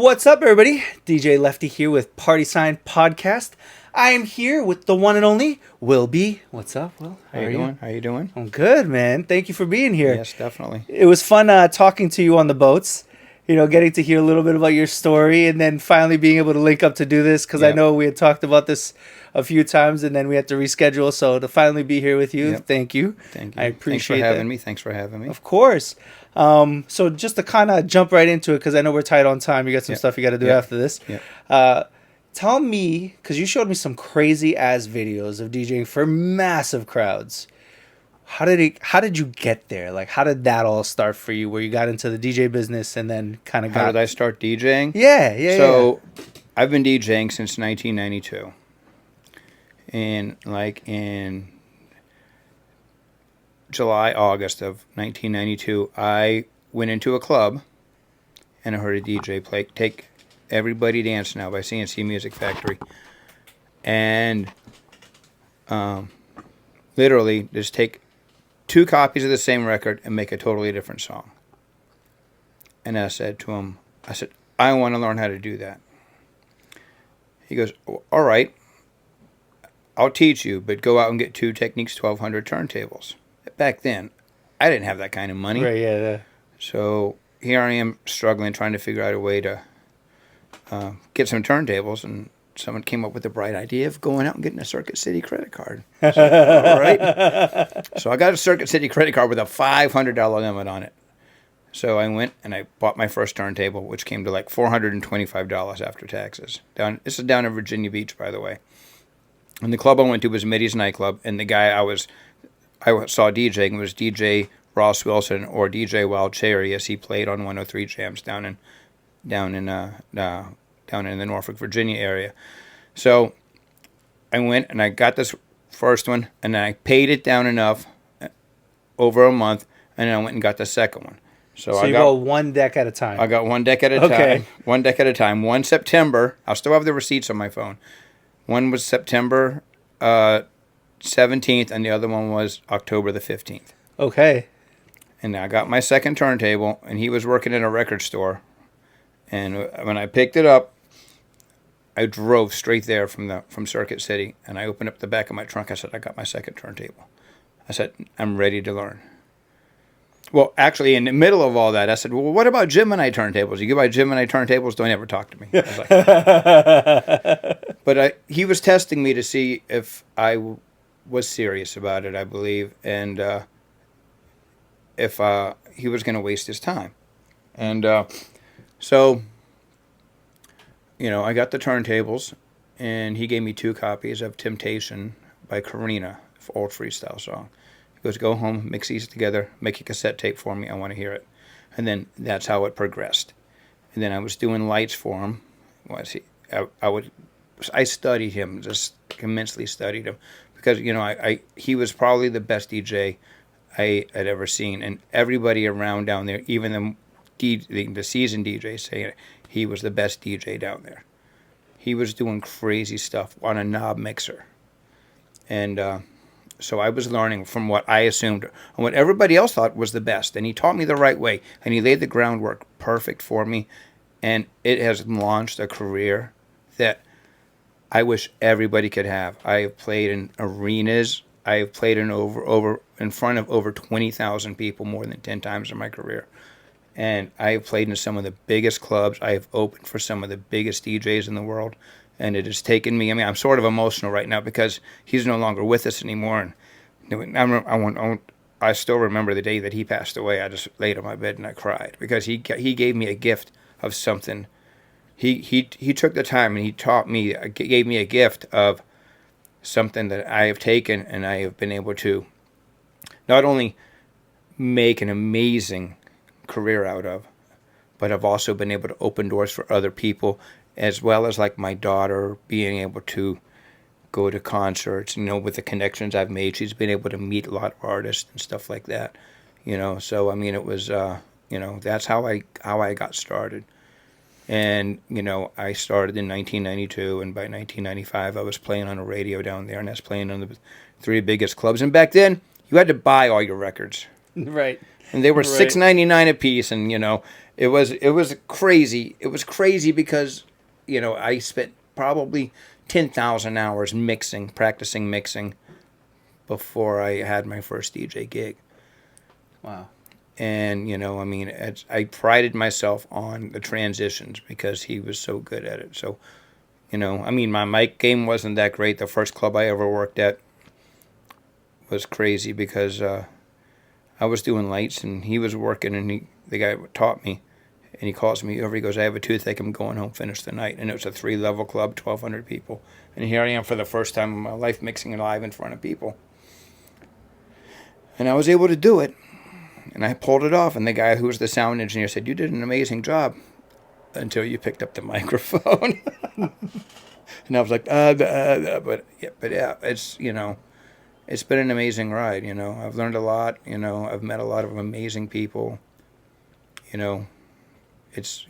What's up, everybody? DJ Lefty here with Party Sign Podcast. I am here with the one and only Will B. What's up, Will? How you doing? How you doing? I'm good, man. Thank you for being here. Yes, definitely. It was fun talking to you on the boats. You know, getting to hear a little bit about your story, and then finally being able to link up to do this because I know we had talked about this a few times, and then we had to reschedule. So to finally be here with you, thank you. Thank you. I appreciate that. Thanks for having me. Of course. So just to kind of jump right into it, because I know we're tight on time. You got some stuff you got to do after this. Tell me, because you showed me some crazy ass videos of DJing for massive crowds. How did you get there? Like, how did that all start for you? Where you got into the DJ business and then kind of got... How did I start DJing? So I've been DJing since 1992. And in July, August of 1992, I went into a club and I heard a DJ play Take Everybody Dance Now by CNC Music Factory. And literally just take two copies of the same record and make a totally different song. And I said to him, I want to learn how to do that. He goes, all right, I'll teach you, but go out and get two Technics 1200 turntables. Back then, I didn't have that kind of money. Right, So here I am struggling, trying to figure out a way to get some turntables, and someone came up with the bright idea of going out and getting a Circuit City credit card. So, all right. So I got a Circuit City credit card with a $500 limit on it. So I went and I bought my first turntable, which came to like $425 after taxes. This is down in Virginia Beach, by the way. And the club I went to was Middy's nightclub, and the guy I saw DJing was DJ Ross Wilson or DJ Wild Cherry, as he played on 103 Jams down in the Norfolk, Virginia area. So I went and I got this first one, and then I paid it down enough over a month, and then I went and got the second one. So you go one deck at a time. I got one deck at a time. One deck at a time. One September. I'll still have the receipts on my phone. One was September 17th, and the other one was October the 15th. Okay. And I got my second turntable, and he was working in a record store. And when I picked it up, I drove straight there from Circuit City, and I opened up the back of my trunk. I said, I got my second turntable. I said, I'm ready to learn. Well, actually, in the middle of all that, I said, well, what about Gemini turntables? You go buy Gemini turntables, don't ever talk to me. I was like, but he was testing me to see if I was serious about it, I believe, and if he was going to waste his time. And so, I got the turntables, and he gave me two copies of Temptation by Karina, old freestyle song. He goes, go home, mix these together, make a cassette tape for me, I want to hear it. And then that's how it progressed. And then I was doing lights for him. I studied him, just immensely studied him, because, he was probably the best DJ I had ever seen, and everybody around down there, even the seasoned DJs, saying he was the best DJ down there. He was doing crazy stuff on a knob mixer. And so I was learning from what I assumed and what everybody else thought was the best. And he taught me the right way. And he laid the groundwork perfect for me. And it has launched a career that I wish everybody could have. I have played in arenas. I have played in front of over 20,000 people more than 10 times in my career. And I have played in some of the biggest clubs. I have opened for some of the biggest DJs in the world. And it has taken me, I'm sort of emotional right now because he's no longer with us anymore. And I still remember the day that he passed away. I just laid on my bed and I cried because he gave me a gift of something. He took the time and he taught me, gave me a gift of something that I have taken, and I have been able to not only make an amazing career out of, but I've also been able to open doors for other people, as well as like my daughter being able to go to concerts. With the connections I've made, she's been able to meet a lot of artists and stuff like that. So it was that's how I got started. And I started in 1992, and by 1995 I was playing on a radio down there, and I was playing on the three biggest clubs. And back then you had to buy all your records. Right. And they were Right. $6.99 a piece, and it was crazy. It was crazy because I spent probably 10,000 hours practicing mixing before I had my first DJ gig. Wow. And I prided myself on the transitions because he was so good at it. So, my mic game wasn't that great. The first club I ever worked at was crazy because I was doing lights and he was working, and the guy taught me, and he calls me over. He goes, "I have a toothache. I'm going home. Finish the night." And it was a 3-level club, 1,200 people, and here I am for the first time in my life mixing live in front of people, and I was able to do it, and I pulled it off. And the guy who was the sound engineer said, "You did an amazing job until you picked up the microphone." And I was like, but yeah, it's been an amazing ride. I've learned a lot. I've met a lot of amazing people. It's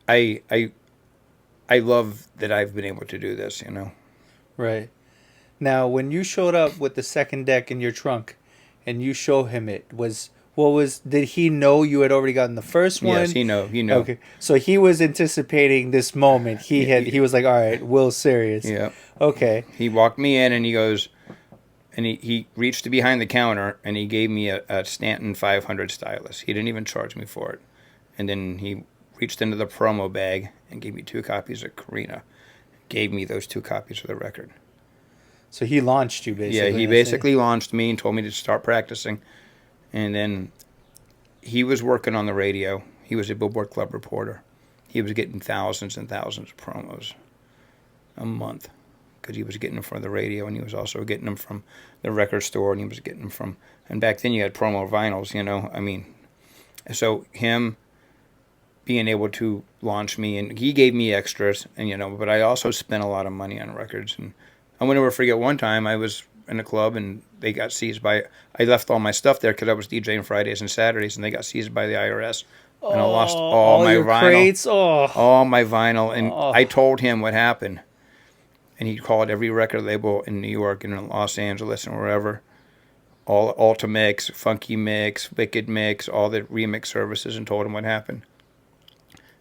I love that I've been able to do this. Right. Now, when you showed up with the second deck in your trunk, and you show him did he know you had already gotten the first one? Yes, he know. Okay, so he was anticipating this moment. He was like, all right, Will's serious. Yeah. Okay. He walked me in, and he goes, and he reached to behind the counter, and he gave me a Stanton 500 stylus. He didn't even charge me for it. And then he reached into the promo bag and gave me 2 copies of Karina. Gave me those 2 copies of the record. So he launched you, basically. Yeah, he basically launched me and told me to start practicing. And then he was working on the radio. He was a Billboard Club reporter. He was getting thousands and thousands of promos a month because he was getting them from the radio, and he was also getting them from the record store, and he was getting them from... And back then you had promo vinyls, So him being able to launch me, and he gave me extras, and but I also spent a lot of money on records. And I will never forget one time I was in a club, and they got seized by... I left all my stuff there because I was DJing Fridays and Saturdays, and they got seized by the IRS. And I lost all my vinyl. Crates? All my vinyl. And I told him what happened. And he called every record label in New York and in Los Angeles and wherever. All Alta Mix, Funky Mix, Wicked Mix, all the remix services, and told him what happened.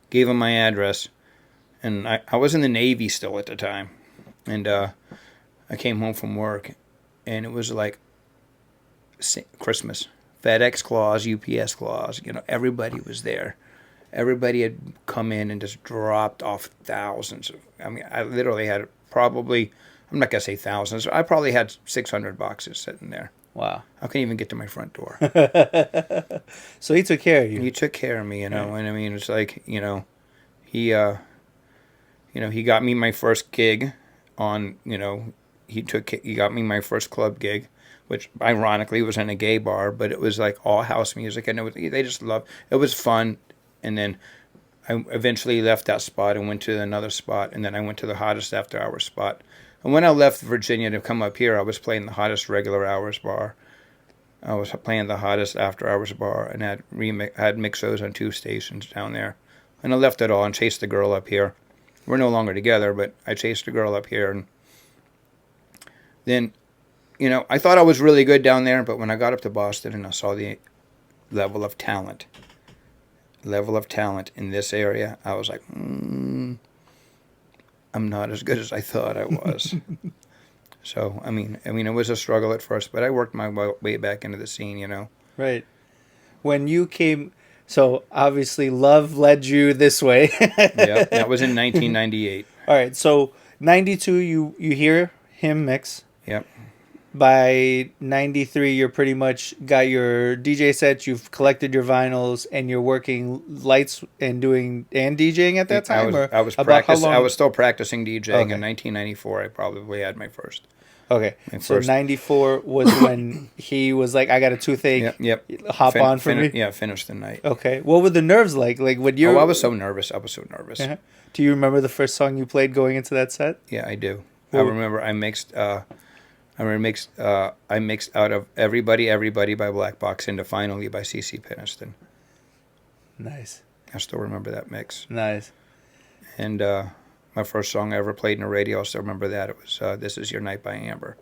Gave him my address. And I was in the Navy still at the time. And I came home from work, and it was like Christmas. FedEx clause, UPS clause, everybody was there. Everybody had come in and just dropped off thousands. I literally had probably, I'm not going to say thousands, I probably had 600 boxes sitting there. Wow. I couldn't even get to my front door. So he took care of you. He took care of me, and it's like, he got me my first gig on, he got me my first club gig, which ironically was in a gay bar, but it was like all house music, and they just loved it. Was fun. And then I eventually left that spot and went to another spot, and then I went to the hottest after hours spot. And when I left Virginia to come up here, I was playing the hottest regular hours bar. I was playing the hottest after hours bar, and had mixos on 2 stations down there. And I left it all and chased the girl up here. We're no longer together, but I chased the girl up here, and then, I thought I was really good down there, but when I got up to Boston and I saw the level of talent in this area, I was like, I'm not as good as I thought I was. So, it was a struggle at first, but I worked my way back into the scene, Right. When you came, so obviously love led you this way. Yeah, that was in 1998. All right, so 92, you hear him mix. Yep. By 93, you're pretty much got your DJ sets, you've collected your vinyls, and you're working lights and DJing at that time? I was still practicing DJing. In 1994, I probably had my first. Okay, so 94 was when he was like, I got a toothache, yep. hop on for me? Yeah, finish the night. Okay, what were the nerves like? Like when you? I was so nervous. Uh-huh. Do you remember the first song you played going into that set? Yeah, I do. Ooh. I remember I mixed out of Everybody by Black Box into Finally by CeCe Peniston. Nice. I still remember that mix. Nice. And my first song I ever played in the radio, I still remember that. It was This Is Your Night by Amber.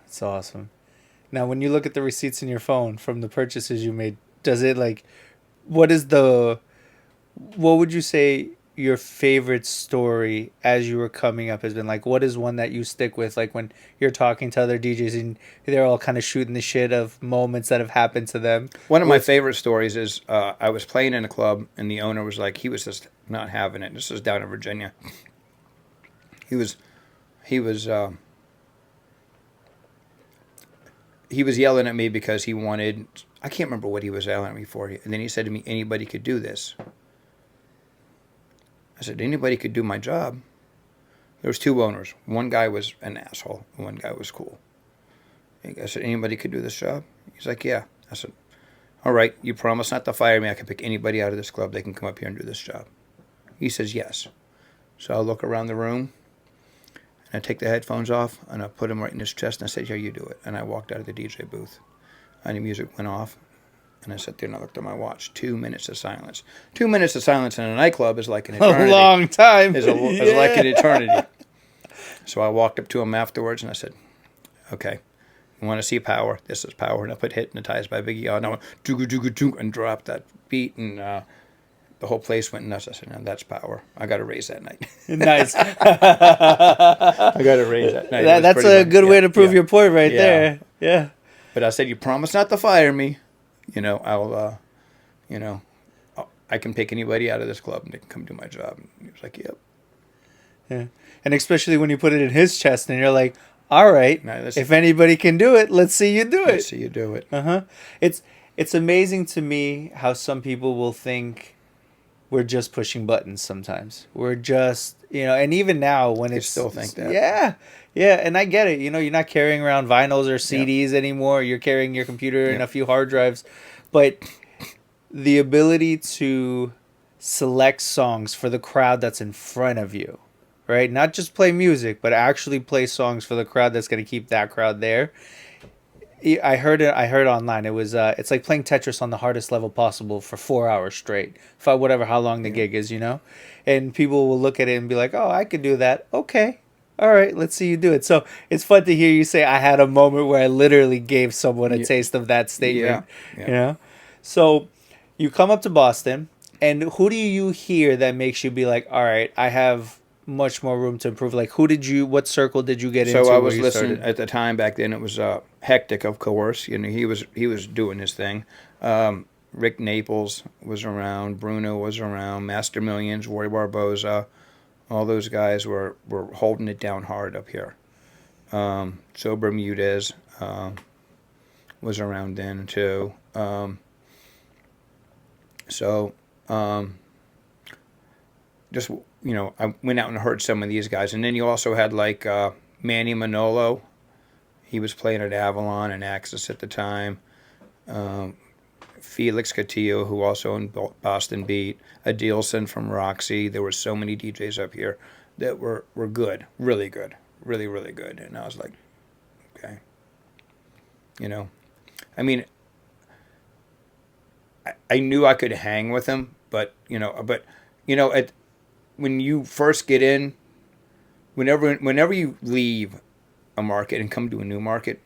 That's awesome. Now, when you look at the receipts in your phone from the purchases you made, does it like, what is the, what would you say your favorite story as you were coming up has been? Like, what is one that you stick with? Like when you're talking to other DJs and they're all kind of shooting the shit of moments that have happened to them. One of my favorite stories is I was playing in a club and the owner was like, he was just not having it. This was down in Virginia. He was yelling at me because he wanted, I can't remember what he was yelling at me for. And then he said to me, anybody could do this. I said, anybody could do my job. There was two owners. One guy was an asshole. One guy was cool. I said, anybody could do this job? He's like, yeah. I said, all right, you promise not to fire me. I can pick anybody out of this club. They can come up here and do this job. He says, yes. So I look around the room, and I take the headphones off, and I put them right in his chest, and I said, here, you do it. And I walked out of the DJ booth, and the music went off, and I sat there and I looked at my watch. 2 minutes of silence. 2 minutes of silence in a nightclub is like an eternity. A long time. Is like an eternity. So I walked up to him afterwards, and I said, okay, you want to see power? This is power. And I put Hypnotized by Biggie on. And I went, doo-goo-doo-goo-doo, and dropped that beat, and the whole place went nuts. I said, no, that's power. I got a raise that night. Nice. I got a raise that night. That's a good way to prove your point right there. Yeah. But I said, you promise not to fire me. I'll, I can pick anybody out of this club and they can come do my job. And he was like, yep. Yeah. And especially when you put it in his chest and you're like, all right, now, if anybody can do it, let's see you do it. Let's see you do it. Uh-huh. It's amazing to me how some people will think we're just pushing buttons sometimes. We're just, and even now when they it's... still think that. Yeah. Yeah, and I get it. You're not carrying around vinyls or CDs anymore. You're carrying your computer and a few hard drives. But the ability to select songs for the crowd that's in front of you, right? Not just play music, but actually play songs for the crowd that's going to keep that crowd there. I heard it online. It was it's like playing Tetris on the hardest level possible for 4 hours straight. For how long the gig is, And people will look at it and be like, "Oh, I could do that." Okay. All right, let's see you do it. So it's fun to hear you say, I had a moment where I literally gave someone a taste of that statement. Yeah. So you come up to Boston, and who do you hear that makes you be like, all right, I have much more room to improve? Like, what circle did you get into? So I was listening at the time back then. It was Hectic, of course. He was doing his thing. Rick Naples was around. Bruno was around. Master Millions, Roy Barboza. All those guys were holding it down hard up here. Joe Bermudez was around then too. I went out and heard some of these guys. And then you also had like Manny Manolo. He was playing at Avalon and Axis at the time. Felix Castillo, who also owned Boston Beat, Adilson from Roxy. There were so many DJs up here that were good, really good, really, really good. And I was like, okay. I knew I could hang with them, but when you first get in, whenever you leave a market and come to a new market,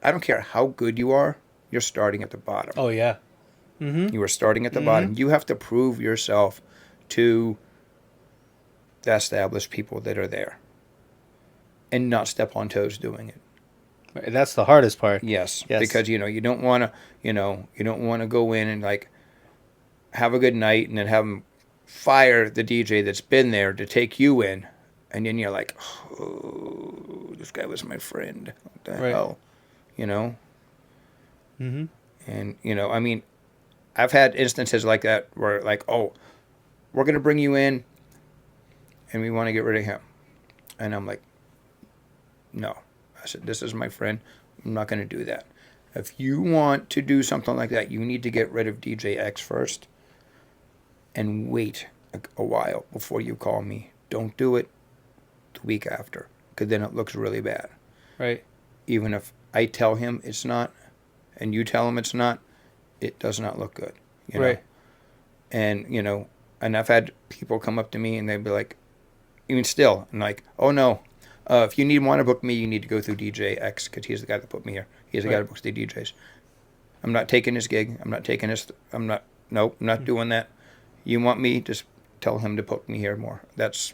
I don't care how good you are, you're starting at the bottom. Oh, yeah. Mm-hmm. You are starting at the bottom. You have to prove yourself to the established people that are there and not step on toes doing it. That's the hardest part. Yes. Because you don't want to go in and like have a good night and then have them fire the DJ that's been there to take you in, and then you're like, oh, this guy was my friend. What the hell, Mm-hmm. And I've had instances like that where like, oh, we're gonna bring you in, and we want to get rid of him, and I'm like, no. I said, this is my friend. I'm not gonna do that. If you want to do something like that, you need to get rid of DJ X first, and wait a while before you call me. Don't do it the week after, because then it looks really bad. Right. Even if I tell him it's not, and you tell him it's not, it does not look good. Right. And, and I've had people come up to me and they'd be like, even still, and like, oh no, If you want to book me, you need to go through DJ X because he's the guy that put me here. He's the guy that books the DJs. I'm not taking his gig. I'm not taking his. Nope, I'm not doing that. You want me? Just tell him to book me here more. That's,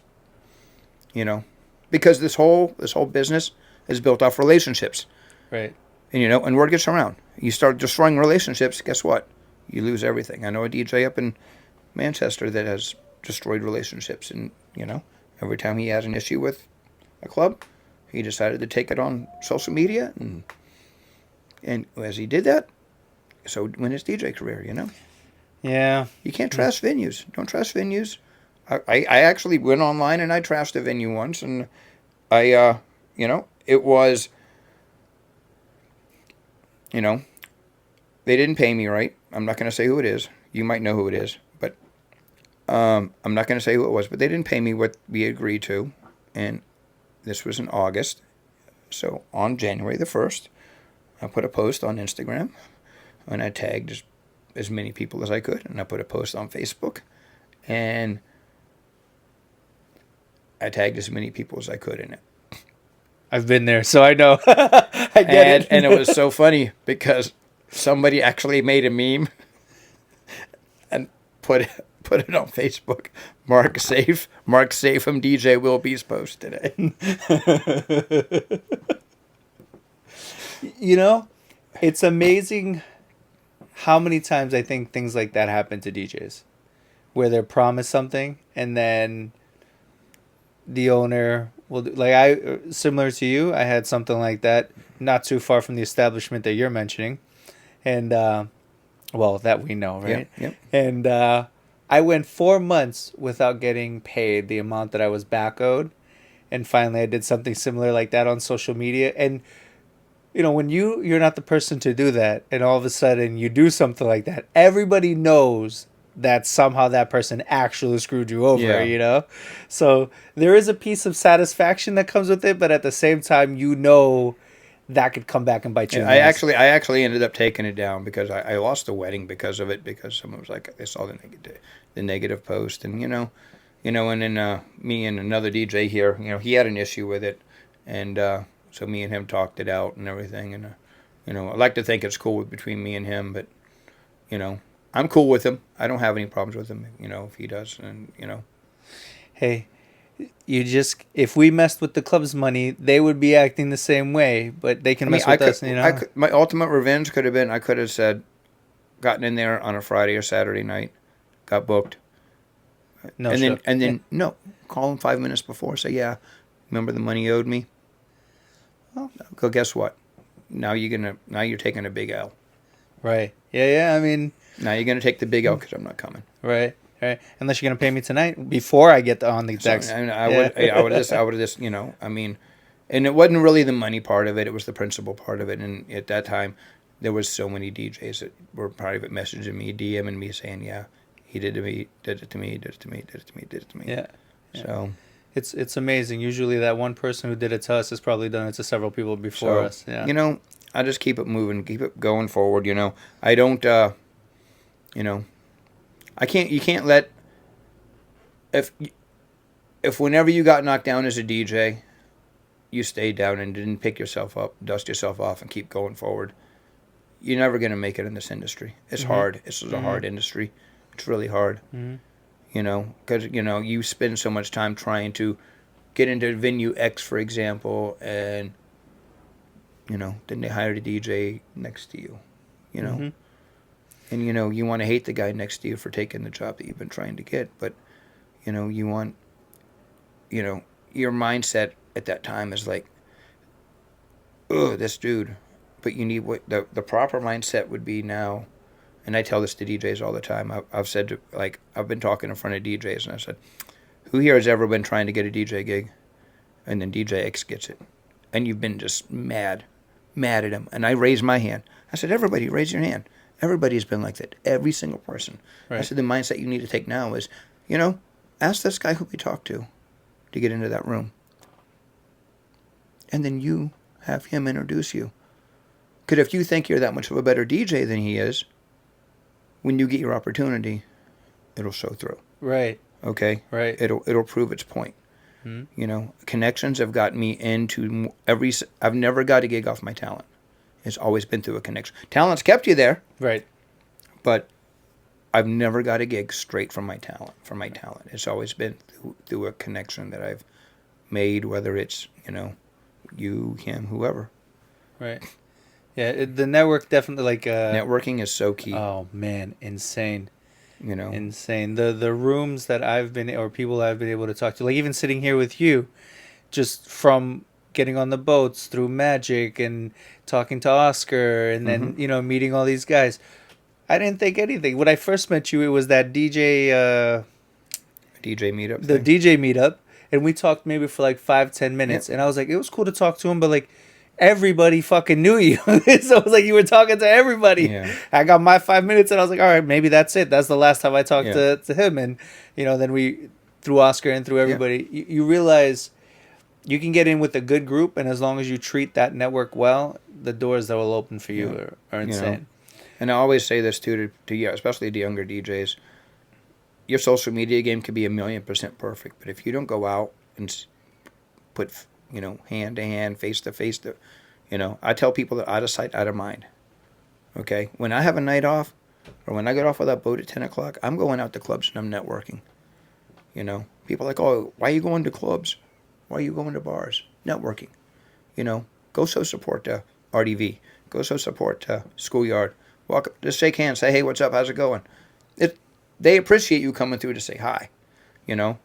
because this whole business is built off relationships. Right. And and word gets around. You start destroying relationships. Guess what? You lose everything. I know a DJ up in Manchester that has destroyed relationships, and every time he has an issue with a club, he decided to take it on social media, and as he did that, so went his DJ career. Yeah. You can't trash venues. Don't trash venues. I actually went online and I trashed a venue once, and it was, they didn't pay me right. I'm not going to say who it is. You might know who it is, but I'm not going to say who it was. But they didn't pay me what we agreed to, and this was in August. So on January the 1st, I put a post on Instagram, and I tagged as many people as I could, and I put a post on Facebook, and I tagged as many people as I could in it. I've been there, so I know. I get it. And it was so funny because somebody actually made a meme and put it on Facebook. Mark Safeham DJ Will B's post today. It's amazing how many times I think things like that happen to DJs, where they're promised something and then the owner will do, similar to you, I had something like that not too far from the establishment that you're mentioning, and that we know, right? Yep. And I went 4 months without getting paid the amount that I was back owed, and finally I did something similar like that on social media. And when you're not the person to do that, and all of a sudden you do something like that, everybody knows that somehow that person actually screwed you over, So there is a piece of satisfaction that comes with it, but at the same time, that could come back and bite you in the ass. I actually ended up taking it down because I lost the wedding because of it, because someone was like, they saw the negative post, and and then me and another DJ here, he had an issue with it, and so me and him talked it out and everything, and I like to think it's cool between me and him, but I'm cool with him. I don't have any problems with him, if he does, and Hey, if we messed with the club's money, they would be acting the same way, but they can mess with us, my ultimate revenge could have been, I could have said, gotten in there on a Friday or Saturday night, got booked. No, call him 5 minutes before, say, yeah, remember the money you owed me? Well, guess what? Now you're taking a big L. Right. Yeah, I mean, now you're going to take the big L because I'm not coming. Right. Unless you're going to pay me tonight before I get on the text. So, I would have just, and it wasn't really the money part of it. It was the principal part of it. And at that time, there was so many DJs that were private messaging me, DMing me, saying, yeah, he did it to me. Yeah. So it's amazing. Usually that one person who did it to us has probably done it to several people before us. Yeah. I just keep it moving, keep it going forward. I don't, you can't let, if whenever you got knocked down as a DJ, you stayed down and didn't pick yourself up, dust yourself off, and keep going forward, you're never going to make it in this industry. It's hard. This is a hard industry. It's really hard. Because, you spend so much time trying to get into venue X, for example, and, then they hired a DJ next to you, And, you want to hate the guy next to you for taking the job that you've been trying to get. But, you want, your mindset at that time is like, oh, this dude. But you need the proper mindset would be now. And I tell this to DJs all the time. I've said, I've been talking in front of DJs, and I said, who here has ever been trying to get a DJ gig? And then DJ X gets it. And you've been just mad at him. And I raised my hand. I said, everybody, raise your hand. Everybody's been like that. Every single person. Right. I said, the mindset you need to take now is, ask this guy who we talked to get into that room. And then you have him introduce you. Because if you think you're that much of a better DJ than he is, when you get your opportunity, it'll show through. Right. Okay? Right. It'll prove its point. You know, connections have gotten me into I've never got a gig off my talent. It's always been through a connection. Talent's kept you there. Right. But I've never got a gig straight from my talent. It's always been through a connection that I've made, whether it's, you know, you, him, whoever. Right. Yeah, the network definitely like networking is so key. Oh man, insane. You know, insane. The rooms that I've been or people I've been able to talk to, like even sitting here with you, just from getting on the boats through Magic and talking to Oscar and then you know meeting all these guys. I didn't think anything. When I first met you, it was that DJ meetup. The DJ meetup, and we talked maybe for like 5-10 minutes, and I was like, it was cool to talk to him, but like everybody fucking knew you. So it was like you were talking to everybody. Yeah. I got my 5 minutes and I was like, all right, maybe that's it. That's the last time I talked to him. And, you know, then we, through Oscar and through everybody, you realize you can get in with a good group. And as long as you treat that network well, the doors that will open for you are insane. You know? And I always say this too, to you, especially the younger DJs, your social media game could be 1,000,000% perfect. But if you don't go out and put, you know, hand to hand, face to face, you know, I tell people that out of sight, out of mind. Okay? When I have a night off, or when I get off of that boat at 10 o'clock, I'm going out to clubs and I'm networking. You know? People are like, oh, why are you going to clubs? Why are you going to bars? Networking. You know? Go show support to RDV. Go show support to Schoolyard. Walk up, just shake hands, say, hey, what's up? How's it going? They appreciate you coming through to say hi. You know?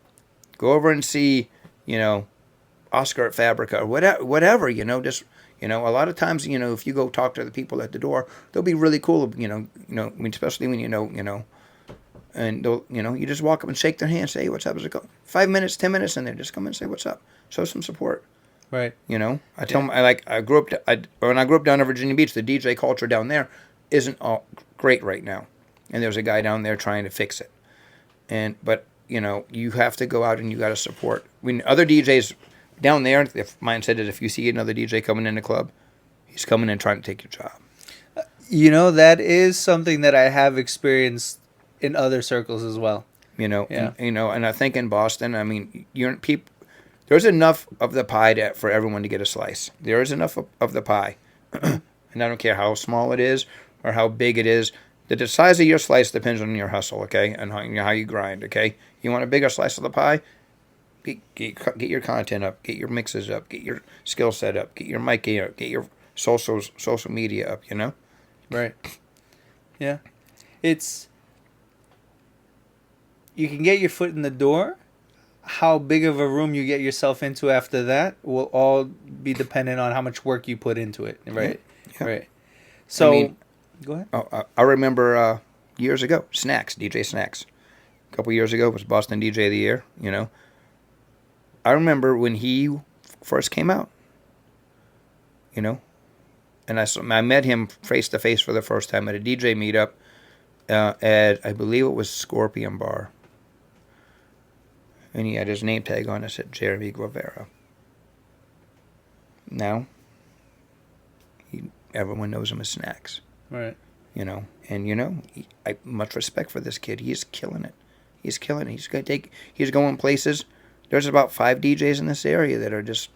Go over and see, you know, Oscar at Fabrica or whatever, you know, just, you know, a lot of times, you know, if you go talk to the people at the door, they'll be really cool, you know, I mean, especially when you know, and they'll, you know, you just walk up and shake their hand, say, hey, what's up, how's it going? 5 minutes, 10 minutes, and they just come and say, what's up? Show some support. Right. You know, I tell them, when I grew up down in Virginia Beach, the DJ culture down there isn't all great right now. And there's a guy down there trying to fix it. But, you know, you have to go out and you got to support. When other DJs down there, the mindset is if you see another DJ coming in the club, he's coming in trying to take your job. You know, that is something that I have experienced in other circles as well. You know, and I think in Boston, I mean, there's enough of the pie for everyone to get a slice. There is enough of the pie. And I don't care how small it is or how big it is. The size of your slice depends on your hustle, okay, and how you grind, okay? You want a bigger slice of the pie? Get your content up, get your mixes up, get your skill set up, get your mic up, get your social media up, you know? Right. Yeah. You can get your foot in the door. How big of a room you get yourself into after that will all be dependent on how much work you put into it, right? Yeah. Right. So, I mean, go ahead. Oh, I remember years ago, DJ Snacks. A couple years ago was Boston DJ of the Year, you know? I remember when he first came out, you know, and I met him face to face for the first time at a DJ meetup at, I believe it was Scorpion Bar. And he had his name tag on it, said Jeremy Guevara. Now, everyone knows him as Snacks. Right. You know, and you know, I much respect for this kid. He's killing it. He's killing it. He's going places. There's about 5 DJs in this area that are just,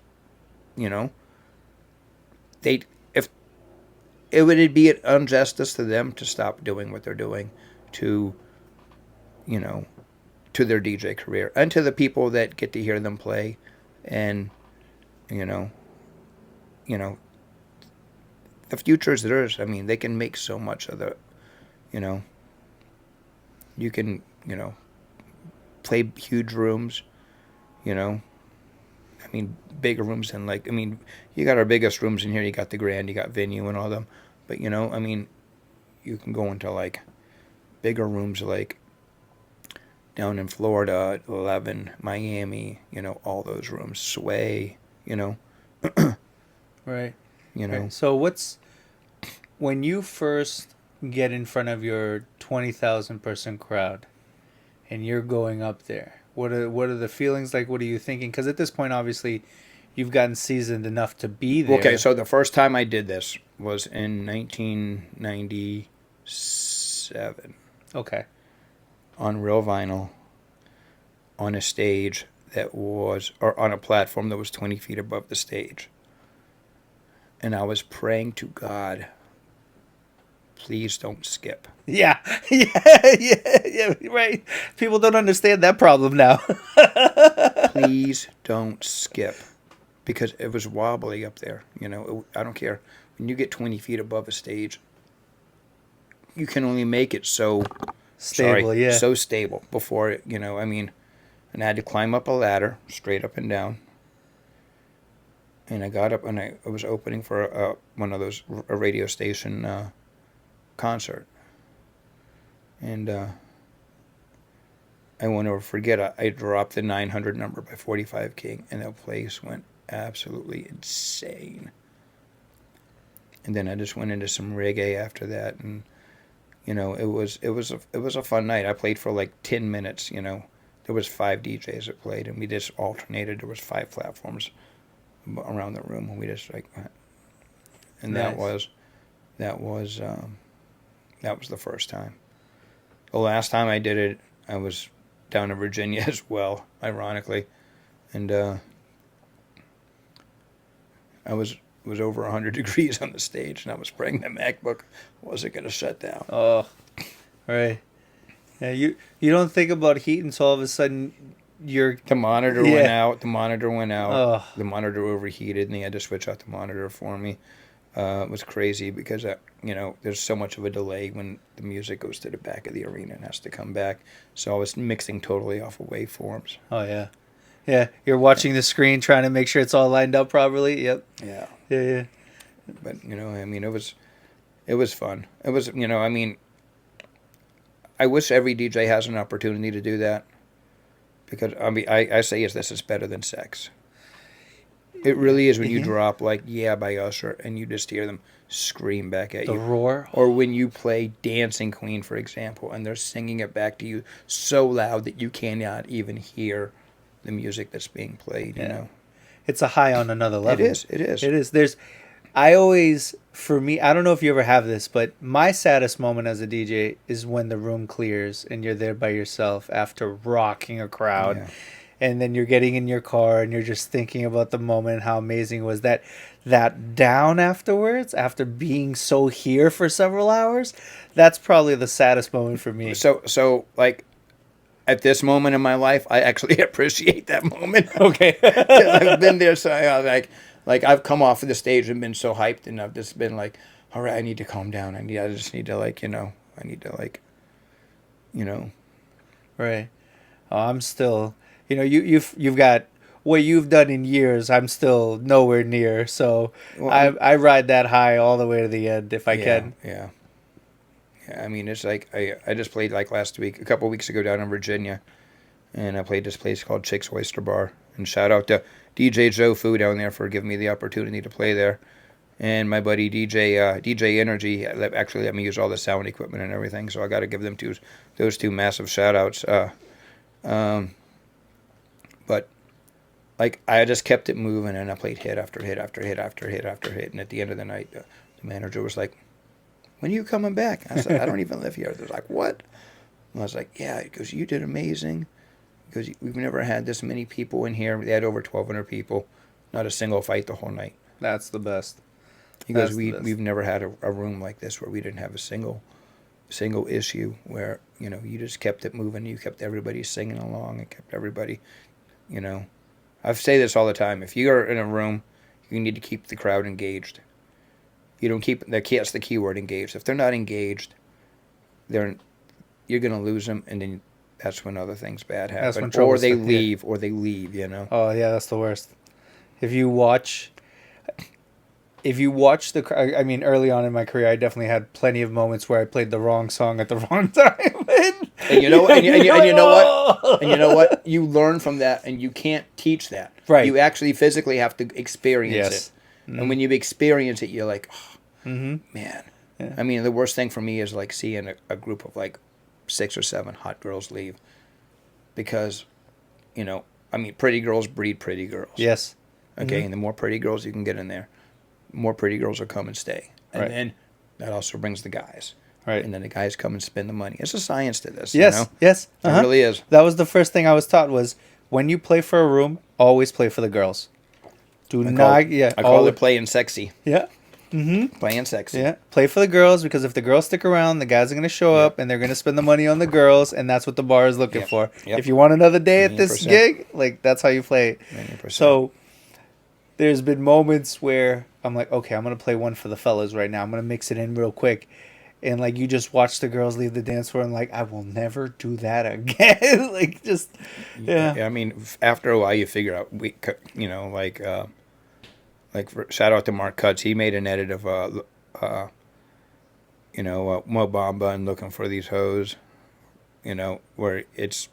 you know, if it would be an injustice to them to stop doing what they're doing to, you know, to their DJ career and to the people that get to hear them play, and, you know, the future is theirs. I mean, they can make so much of the, you know, you can, you know, play huge rooms. You know, I mean, bigger rooms than you got our biggest rooms in here. You got the Grand, you got Venue and all them. But, you know, I mean, you can go into like bigger rooms like down in Florida, 11, Miami, you know, all those rooms, Sway, you know. Right. You know. Right. So when you first get in front of your 20,000 person crowd and you're going up there, what are the feelings like? What are you thinking? Because at this point, obviously, you've gotten seasoned enough to be there. Okay, so the first time I did this was in 1997. Okay. On real vinyl, on a stage that was, or on a platform that was 20 feet above the stage. And I was praying to God, please don't skip. Yeah, yeah, right. People don't understand that problem now. Please don't skip. Because it was wobbly up there. I don't care. When you get 20 feet above a stage, you can only make it so Stable, yeah. so stable before it, and I had to climb up a ladder, straight up and down. And I got up and I was opening for one of those, a radio station concert. And I won't ever forget, I dropped the 900 number by 45 King, and the place went absolutely insane. And then I just went into some reggae after that, and it was a fun night. I played for like 10 minutes. There was 5 DJs that played, and we just alternated. There was 5 platforms around the room, and we just and nice. that was the first time. The last time I did it, I was down in Virginia as well, ironically, and I was over 100 degrees on the stage, and I was praying the MacBook wasn't going to shut down. Oh, right. Yeah, you don't think about heat until all of a sudden the monitor went out. The monitor went out. Oh. The monitor overheated, and they had to switch out the monitor for me. It was crazy because there's so much of a delay when the music goes to the back of the arena and has to come back. So I was mixing totally off of waveforms. Oh yeah. Yeah, you're watching the screen trying to make sure it's all lined up properly. Yep. Yeah. Yeah. But it was fun. It was, I wish every DJ has an opportunity to do that, because I say this is better than sex. It really is when you drop like "Yeah" by Usher and you just hear them scream back at you. The roar. Or when you play Dancing Queen, for example, and they're singing it back to you so loud that you cannot even hear the music that's being played. It's a high on another level. It is. For me, I don't know if you ever have this, but my saddest moment as a DJ is when the room clears and you're there by yourself after rocking a crowd. Yeah. And then you're getting in your car and you're just thinking about the moment and how amazing it was. That down afterwards, after being so here for several hours, that's probably the saddest moment for me. So like, at this moment in my life, I actually appreciate that moment. Okay. I've been there, so I like I've come off of the stage and been so hyped, and I've just been like, all right, I need to calm down. I just need to Right. Oh, I'm still, you've got what you've done in years. I'm still nowhere near. So I ride that high all the way to the end if I can. Yeah. I mean, it's like I just played like last week, a couple weeks ago down in Virginia, and I played this place called Chick's Oyster Bar. And shout out to DJ Joe Fu down there for giving me the opportunity to play there, and my buddy DJ Energy actually let me use all the sound equipment and everything. So I got to give them those two massive shout outs. But like I just kept it moving, and I played hit after hit after hit after hit after hit, and at the end of the night, the manager was like, "When are you coming back?" I said, "I don't even live here." They're like, "What?" And I was like, "Yeah." He goes, "You did amazing." Because we've never had this many people in here. They had over 1,200 people. Not a single fight the whole night. That's the best. He goes, we've never had a room like this where we didn't have a single issue where, you just kept it moving. You kept everybody singing along and kept everybody, I say this all the time. If you're in a room, you need to keep the crowd engaged. You don't keep, that's the key word, engaged. If they're not engaged, you're going to lose them, and then that's when other things bad happen. Or they leave, Oh, yeah, that's the worst. If you watch early on in my career, I definitely had plenty of moments where I played the wrong song at the wrong time. And you know what? You learn from that, and you can't teach that. Right. You actually physically have to experience Yes. it. Mm-hmm. And when you experience it, you're like, man. Yeah. I mean, the worst thing for me is like seeing a group of like 6 or 7 hot girls leave, because, pretty girls breed pretty girls. Yes. Okay, and the more pretty girls you can get in there, more pretty girls will come and stay. And then that also brings the guys. Right. And then the guys come and spend the money. It's a science to this. Yes. Yes. It really is. That was the first thing I was taught was when you play for a room, always play for the girls. Do I not, yeah. I call it playing sexy. Yeah. Playing sexy. Yeah, play for the girls because if the girls stick around, the guys are going to show up and they're going to spend the money on the girls, and that's what the bar is looking for. Yep. If you want another day at this 1,000,000%. gig, like that's how you play it. 1,000,000%. So there's been moments where I'm like, okay, I'm going to play one for the fellas right now. I'm going to mix it in real quick. And like you just watch the girls leave the dance floor and like I will never do that again. Like just I mean, after a while you figure out shout out to Mark Cutts. He made an edit of Mo Bamba and Looking for These Hoes. Where it's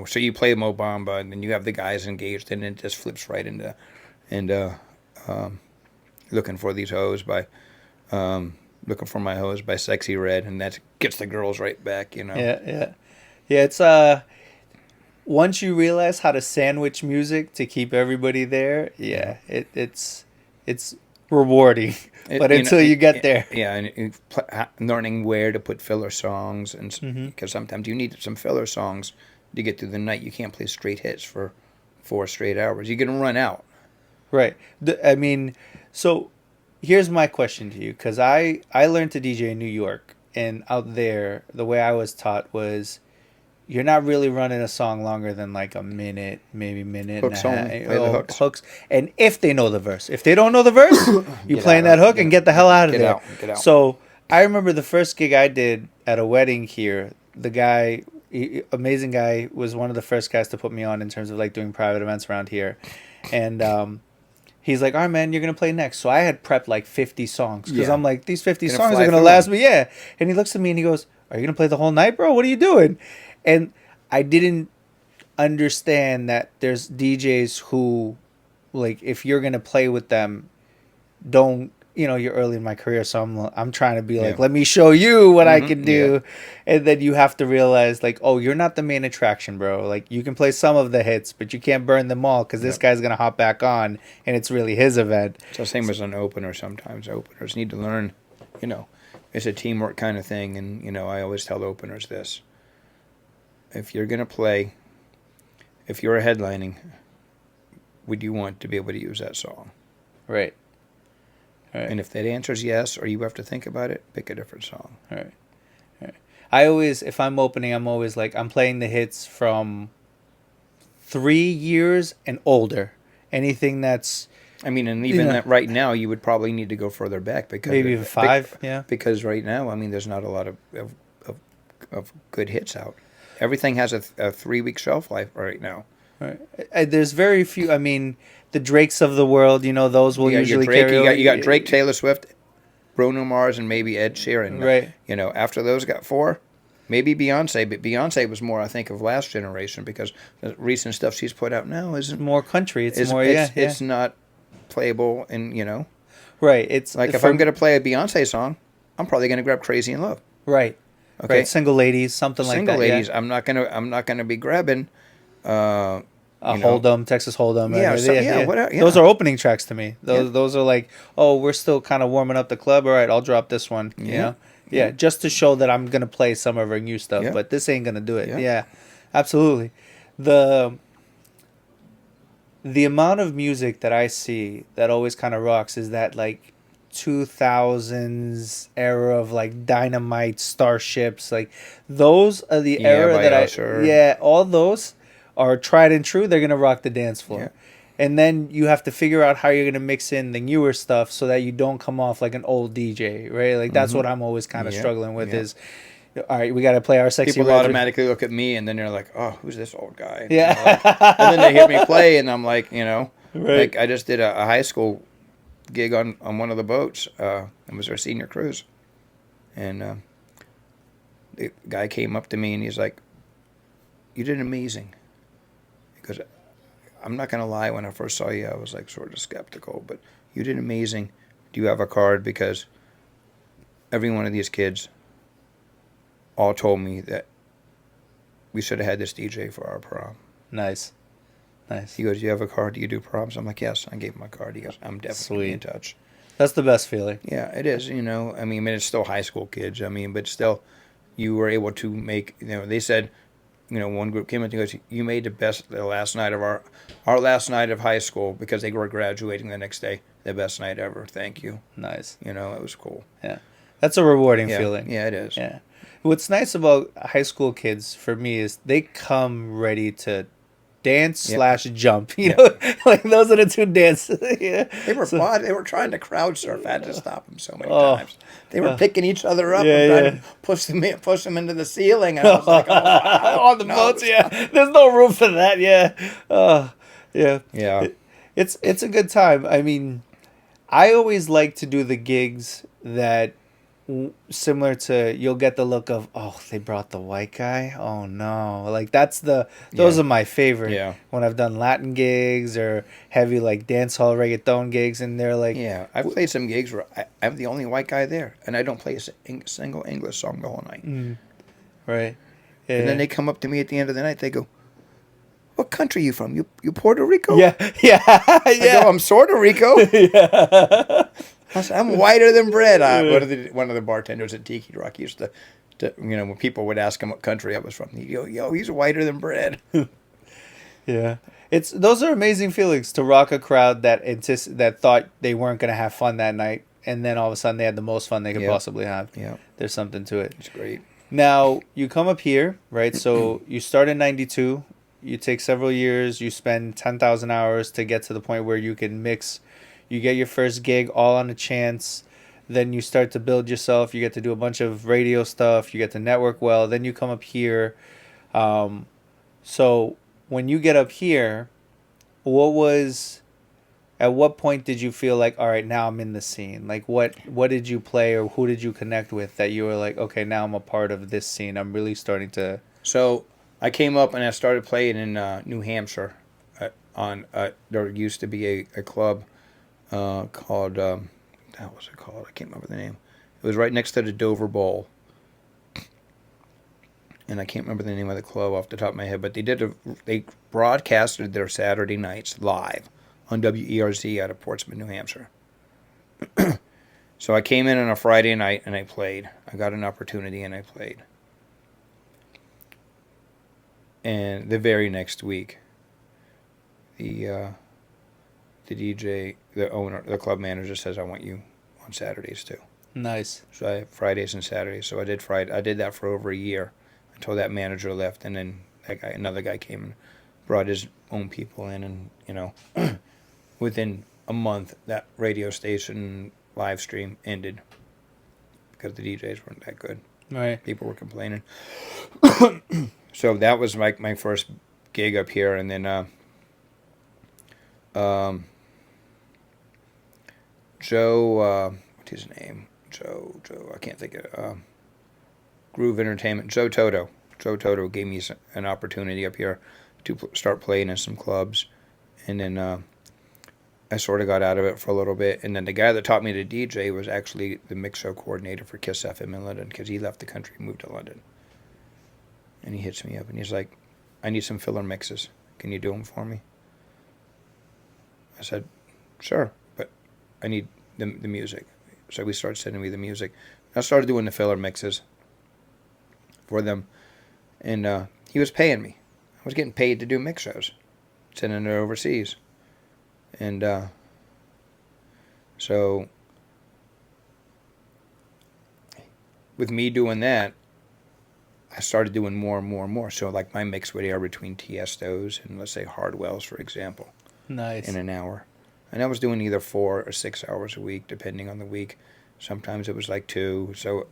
so you play Mo Bamba and then you have the guys engaged and it just flips right into Looking for These Hoes by Looking for My Hose by Sexy Red, and that gets the girls right back, Yeah. It's once you realize how to sandwich music to keep everybody there, it's rewarding. But until you get there, and learning where to put filler songs, and because sometimes you need some filler songs to get through the night. You can't play straight hits for 4 straight hours. You're gonna run out. Right. I mean, so. Here's my question to you, because I learned to DJ in New York, and out there, the way I was taught was you're not really running a song longer than like a minute, maybe minute Hooks and a half. only. Play the hooks. And if they know the verse. If they don't know the verse, you playing that hook and get the hell out of there. Get out. So I remember the first gig I did at a wedding here, the guy, amazing guy, was one of the first guys to put me on in terms of like doing private events around here. And he's like, all right, man, you're going to play next. So I had prepped like 50 songs because I'm like, these 50 songs are going to last me. Yeah. And he looks at me and he goes, are you going to play the whole night, bro? What are you doing? And I didn't understand that there's DJs who, like, if you're going to play with them, don't, you're early in my career. So I'm trying to be like, let me show you what I can do. Yeah. And then you have to realize like, oh, you're not the main attraction, bro. Like you can play some of the hits, but you can't burn them all because this guy's going to hop back on and it's really his event. It's the same as an opener sometimes. Openers need to learn, it's a teamwork kind of thing. And, I always tell openers this. If you're going to play, if you're headlining, would you want to be able to use that song? Right. Right. And if that answer is yes, or you have to think about it, pick a different song. All right. I always, if I'm opening, I'm always like, I'm playing the hits from 3 years and older. Anything that's... I mean, and even that right now, you would probably need to go further back. Because maybe even 5, Because right now, I mean, there's not a lot of good hits out. Everything has a 3-week shelf life right now. Right. There's very few, I mean... The Drakes of the world, those will usually carry. You got Drake, Taylor Swift, Bruno Mars, and maybe Ed Sheeran. Right. After those got 4, maybe Beyonce. But Beyonce was more, I think, of last generation because the recent stuff she's put out now isn't more country. It's not playable, and Right. It's like if I'm going to play a Beyonce song, I'm probably going to grab Crazy in Love. Right. Okay. Right. Single Ladies, something like that. Single Ladies. Yeah. I'm not gonna be grabbing. Hold'em, Texas Hold'em. Whatever. Those are opening tracks to me. Those are like, oh, we're still kind of warming up the club. All right, I'll drop this one. Yeah, just to show that I'm gonna play some of our new stuff, but this ain't gonna do it. Yeah, absolutely. The amount of music that I see that always kind of rocks is that like 2000s era of like Dynamite, Starships, like those are the era that all those are tried and true. They're gonna rock the dance floor, and then you have to figure out how you're gonna mix in the newer stuff so that you don't come off like an old DJ, right? Like that's what I'm always kind of struggling with is, all right, we got to play our sexy. People automatically look at me and then they're like, oh, who's this old guy? And then they hear me play and I'm like, like I just did a high school gig on one of the boats. It was our senior cruise, and the guy came up to me and he's like, you did amazing. Because I'm not going to lie, when I first saw you, I was like sort of skeptical, but you did amazing. Do you have a card? Because every one of these kids all told me that we should have had this DJ for our prom. Nice. He goes, do you have a card? Do you do proms? I'm like, yes. I gave him my card. He goes, I'm definitely in touch. That's the best feeling. Yeah, it is. I mean, it's still high school kids. I mean, but still, you were able to make, they said, one group came in and goes, "You made the last night of our last night of high school because they were graduating the next day. The best night ever. Thank you." Nice. It was cool. Yeah. That's a rewarding feeling. Yeah, it is. Yeah. What's nice about high school kids for me is they come ready to dance / jump. You know, like those are the two dances. Yeah. They were trying to crowd surf. I had to stop them so many times. They were picking each other up and trying to push them into the ceiling. And I was like, on the boats, yeah. There's no room for that. Yeah. Yeah. Yeah. It's a good time. I mean, I always like to do the gigs that similar to you'll get the look of, oh, they brought the white guy, oh no, like those are my favorite. When I've done Latin gigs or heavy like dance hall reggaeton gigs, and they're like, I've played some gigs where I'm the only white guy there and I don't play a single English song the whole night. Right. And then they come up to me at the end of the night, they go, "What country are you from? You Puerto Rico?" I go, "I'm sort of Rico." I said, "I'm whiter than bread." One of the bartenders at Tiki Rock used to when people would ask him what country I was from, he'd go, "Yo, he's whiter than bread." Yeah. Those are amazing feelings to rock a crowd that thought they weren't going to have fun that night, and then all of a sudden they had the most fun they could possibly have. Yeah. There's something to it. It's great. Now, you come up here, right? So you start in 92. You take several years. You spend 10,000 hours to get to the point where you can mix. You get your first gig all on a chance. Then you start to build yourself. You get to do a bunch of radio stuff. You get to network well. Then you come up here. So when you get up here, at what point did you feel like, all right, now I'm in the scene? Like what did you play or who did you connect with that you were like, okay, now I'm a part of this scene. I'm really starting to. So I came up and I started playing in New Hampshire. There used to be a club called, what was it called? I can't remember the name. It was right next to the Dover Bowl. And I can't remember the name of the club off the top of my head, but they broadcasted their Saturday nights live on WERZ out of Portsmouth, New Hampshire. So I came in on a Friday night and I played. I got an opportunity and I played. And the very next week, the DJ, the owner, the club manager says, "I want you on Saturdays too." Nice. So I have Fridays and Saturdays. So I did Friday. I did that for over a year until that manager left, and then another guy came and brought his own people in, and within a month, that radio station live stream ended because the DJs weren't that good. Right. People were complaining. So that was my first gig up here, and then Joe, what's his name? Joe, I can't think of Groove Entertainment. Joe Toto gave me an opportunity up here to start playing in some clubs, and then I sort of got out of it for a little bit, and then the guy that taught me to DJ was actually the mix show coordinator for Kiss FM in London, because he left the country and moved to London. And he hits me up and he's like, "I need some filler mixes. Can you do them for me?" I said, "Sure, but I need the music." So we started sending me the music. I started doing the filler mixes for them, and he was paying me. I was getting paid to do mix shows, sending it overseas. And so with me doing that, I started doing more and more and more. So like my mix would air between Tiestos and, let's say, Hardwell's, for example. Nice. In an hour. And I was doing either 4 or 6 hours a week, depending on the week. Sometimes it was like 2. So,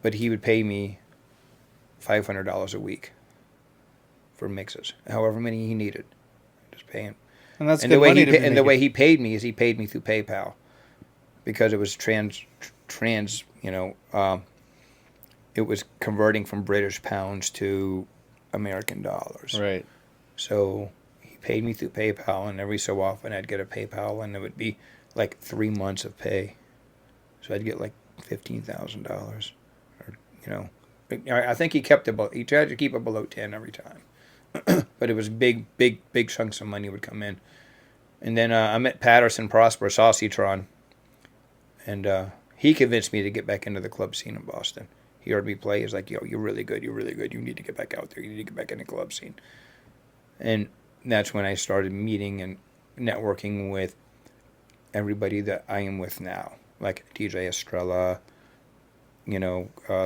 but he would pay me $500 a week for mixes, however many he needed. Just pay him. And that's and good the way money he and the way he paid me is he paid me through PayPal, because it was it was converting from British pounds to American dollars. Right. So he paid me through PayPal, and every so often I'd get a PayPal, and it would be like 3 months of pay. So I'd get like $15,000, or I think he tried to keep it below 10 every time, but it was big chunks of money would come in. And then I met Patterson Prosper, Saucytron, and he convinced me to get back into the club scene in Boston. he heard me play. He's like, yo, you're really good. You're really good. You need to get back out there. You need to get back in the club scene. And that's when I started meeting and networking with everybody that I am with now. Like DJ Estrella,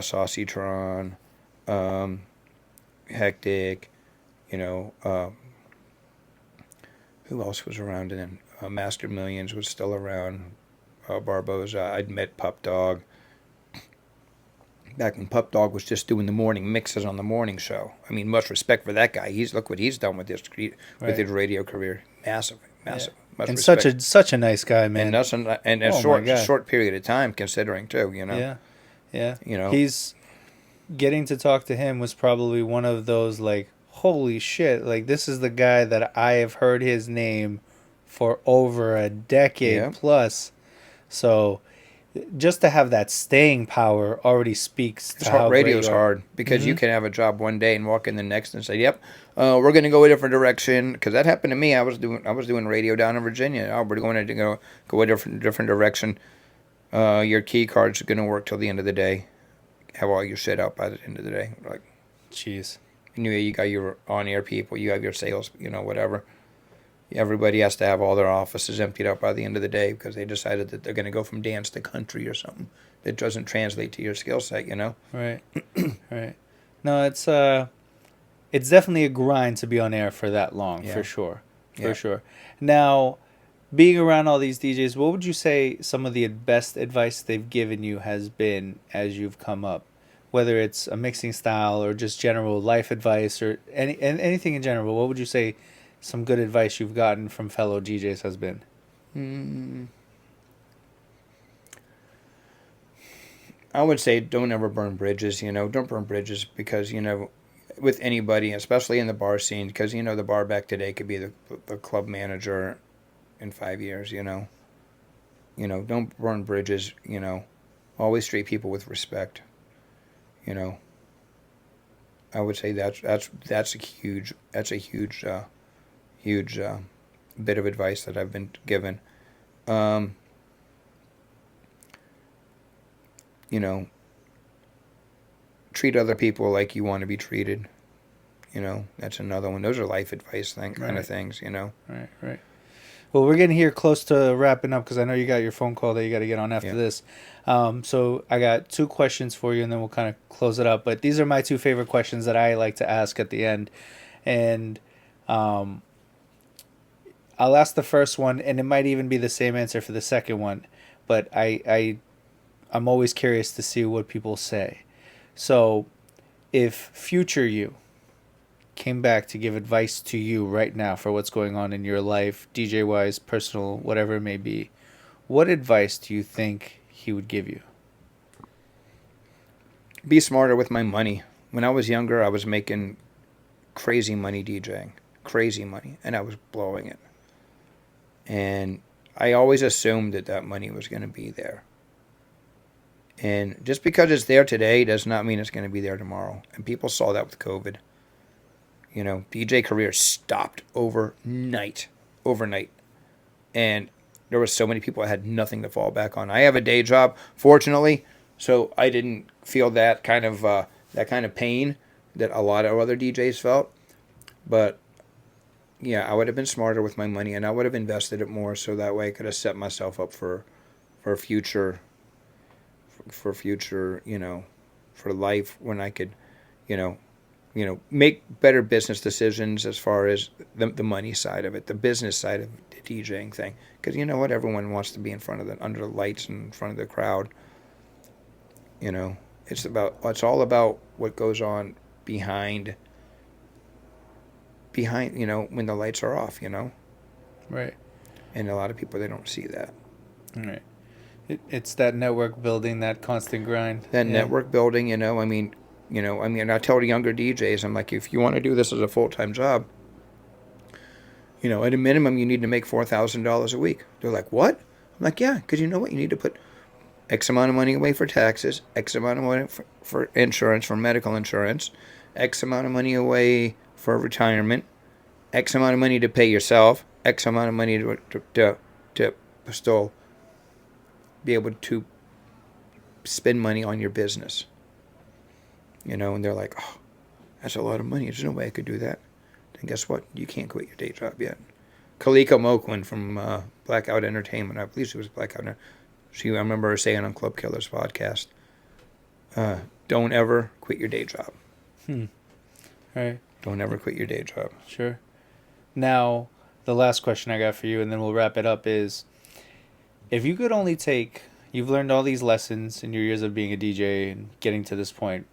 Saucy Tron, Hectic, who else was around then? Master Millions was still around. Barboza. I'd met Pup Dog. Back when Pup Dog was just doing the morning mixes on the morning show. I mean, much respect for that guy. Look what he's done with his radio career. Massive. Yeah. Much and respect. such a nice guy, man. And a short period of time, considering too. Yeah. He's getting to talk to him was probably one of those like, holy shit! Like this is the guy that I have heard his name for over a decade plus. So just to have that staying power already speaks to how radio's hard because you can have a job one day and walk in the next and say, "Yep, we're going to go a different direction." Because that happened to me. I was doing radio down in Virginia. Oh, we're going to go a different direction. Your key card's going to work till the end of the day. Have all your shit out by the end of the day. Like, jeez. And you got your on-air people. You have your sales. Whatever. Everybody has to have all their offices emptied out by the end of the day because they decided that they're going to go from dance to country or something that doesn't translate to your skill set, Right. Right. No, it's definitely a grind to be on air for that long, for sure. For sure. Now, being around all these DJs, what would you say some of the best advice they've given you has been as you've come up? Whether it's a mixing style or just general life advice or anything in general, what would you say some good advice you've gotten from fellow DJs has been? I would say don't ever burn bridges, Don't burn bridges because, with anybody, especially in the bar scene, because, the bar back today could be the club manager in 5 years, Don't burn bridges, Always treat people with respect, I would say that's a huge bit of advice that I've been given. Treat other people like you want to be treated. That's another one. Those are life advice kind of things, Right. Well, we're getting here close to wrapping up because I know you got your phone call that you got to get on after this. So I got 2 questions for you, and then we'll kind of close it up. But these are my 2 favorite questions that I like to ask at the end. And I'll ask the first one, and it might even be the same answer for the second one. But I'm always curious to see what people say. So if future you came back to give advice to you right now for what's going on in your life, DJ-wise, personal, whatever it may be, what advice do you think he would give you? Be smarter with my money. When I was younger, I was making crazy money DJing. Crazy money. And I was blowing it. And I always assumed that money was going to be there. And just because it's there today does not mean it's going to be there tomorrow. And people saw that with COVID. DJ careers stopped overnight. And there were so many people that had nothing to fall back on. I have a day job, fortunately, so I didn't feel that kind of pain that a lot of other DJs felt. But yeah, I would have been smarter with my money, and I would have invested it more so that way I could have set myself up for future, for life when I could, make better business decisions as far as the money side of it, the business side of the DJing thing. Because you know what? Everyone wants to be under the lights and in front of the crowd. It's all about what goes on behind, when the lights are off, Right. And a lot of people, they don't see that. Right. It's that network building, that constant grind. Network building, I tell the younger DJs, I'm like, if you want to do this as a full-time job, at a minimum, you need to make $4,000 a week. They're like, what? I'm like, yeah, because you know what? You need to put X amount of money away for taxes, X amount of money for insurance, for medical insurance, X amount of money away for retirement, X amount of money to pay yourself, X amount of money to still be able to spend money on your business. you know, and they're like, oh, that's a lot of money. There's no way I could do that. Then guess what? You can't quit your day job yet. Kalika Moquin from Blackout Entertainment, I believe she was Blackout. I remember her saying on Club Killers podcast, don't ever quit your day job. Right. Don't ever quit your day job. Sure. Now, the last question I got for you, and then we'll wrap it up, is if you could only take, you've learned all these lessons in your years of being a DJ and getting to this point.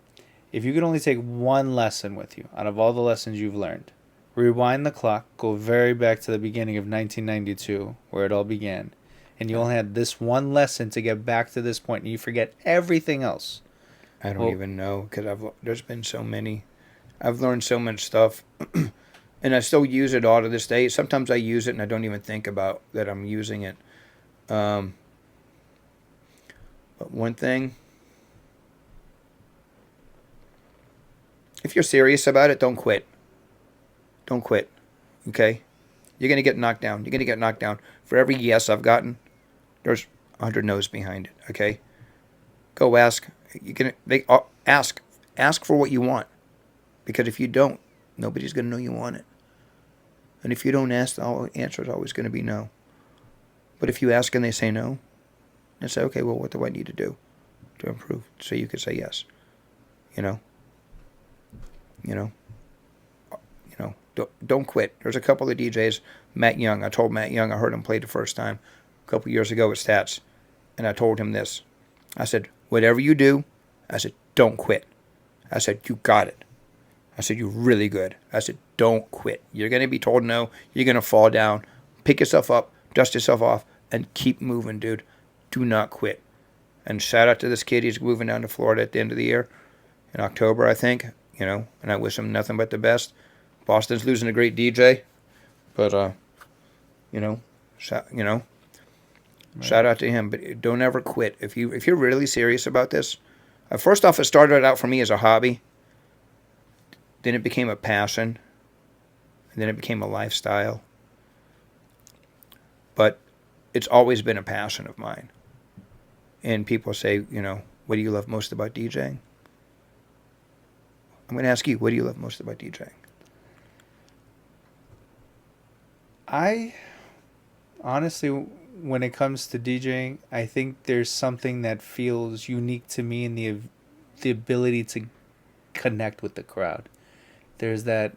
If you could only take one lesson with you out of all the lessons you've learned, rewind the clock, go very back to the beginning of 1992, where it all began, and you only had this one lesson to get back to this point, and you forget everything else. I don't even know, because there's been so many. I've learned so much stuff, and I still use it all to this day. Sometimes I use it, and I don't even think about that I'm using it. But one thing, if you're serious about it, don't quit. Don't quit, okay? You're going to get knocked down. You're going to get knocked down. For every yes I've gotten, there's 100 no's behind it, okay? Go ask. Ask for what you want. Because if you don't, nobody's going to know you want it. And if you don't ask, the answer is always going to be no. But if you ask and they say no, then say, okay, well, what do I need to do to improve? So you could say yes. You know? Don't quit. There's a couple of DJs, Matt Young. I told Matt Young, I heard him play the first time a couple years ago at Stats. And I told him this. I said, whatever you do, I said, don't quit. I said, you got it. I said, you're really good. I said, don't quit. You're going to be told no. You're going to fall down. Pick yourself up, dust yourself off, and keep moving, dude. Do not quit. And shout out to this kid. He's moving down to Florida at the end of the year, in October, I think. You know, and I wish him nothing but the best. Boston's losing a great DJ, but shout out to him. But don't ever quit. If you're really serious about this, first off, it started out for me as a hobby. Then it became a passion. And then it became a lifestyle. But it's always been a passion of mine. And people say, what do you love most about DJing? I'm going to ask you, what do you love most about DJing? I honestly, when it comes to DJing, I think there's something that feels unique to me in the ability to connect with the crowd. There's that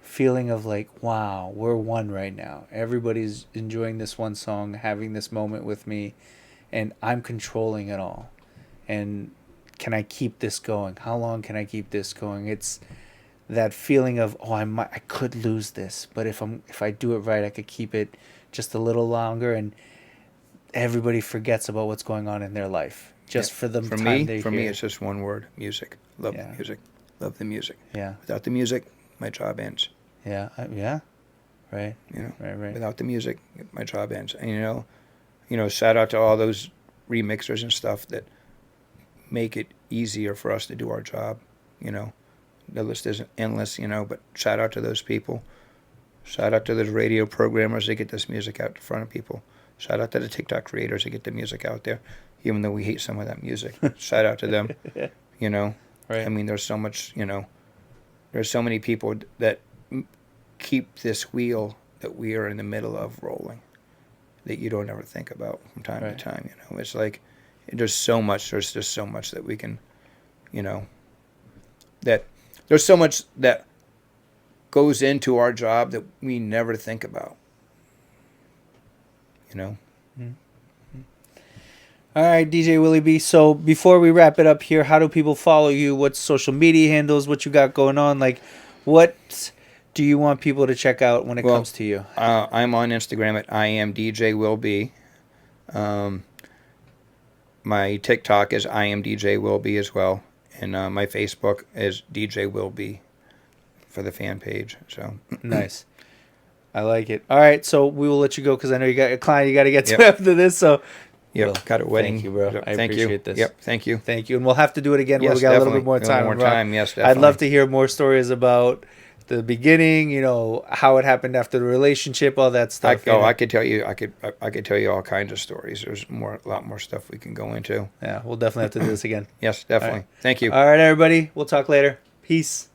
feeling of like, wow, we're one right now. Everybody's enjoying this one song, having this moment with me, and I'm controlling it all. And can I keep this going? How long can I keep this going? It's that feeling of, I could lose this, but if I do it right, I could keep it just a little longer, and everybody forgets about what's going on in their life just for the time they hear. Me, it's just one word: music. Love the music. Love the music. Yeah. Without the music, my job ends. Yeah. Right. Right. Without the music, my job ends. And shout out to all those remixers and stuff that make it easier for us to do our job. The list isn't endless, but shout out to those people. Shout out to those radio programmers that get this music out in front of people. Shout out to the TikTok creators that get the music out there, even though we hate some of that music. Shout out to them. Right. I mean, there's so much, there's so many people that keep this wheel that we are in the middle of rolling that you don't ever think about from time to time. It's like there's just so much that we can, that there's so much that goes into our job that we never think about. Mm-hmm. All right, DJ Willie B. So before we wrap it up here, how do people follow you? What's social media handles? What you got going on? Like, what do you want people to check out when it comes to you? I'm on Instagram at IamDJWillB. My TikTok is IamDJWillB as well. And my Facebook is DJ Willby for the fan page. So nice. I like it. All right, so we will let you go because I know you got a client you got to get to after this. So got a wedding. Thank you, bro. I appreciate this. Yep, thank you. Thank you. And we'll have to do it again when we got a little bit more time. Yes, definitely. I'd love to hear more stories about the beginning, you know, how it happened after the relationship, all that stuff. I could tell you, I could tell you all kinds of stories. There's a lot more stuff we can go into. Yeah, we'll definitely have to do this again. Yes, definitely. Right. Thank you. All right, everybody. We'll talk later. Peace.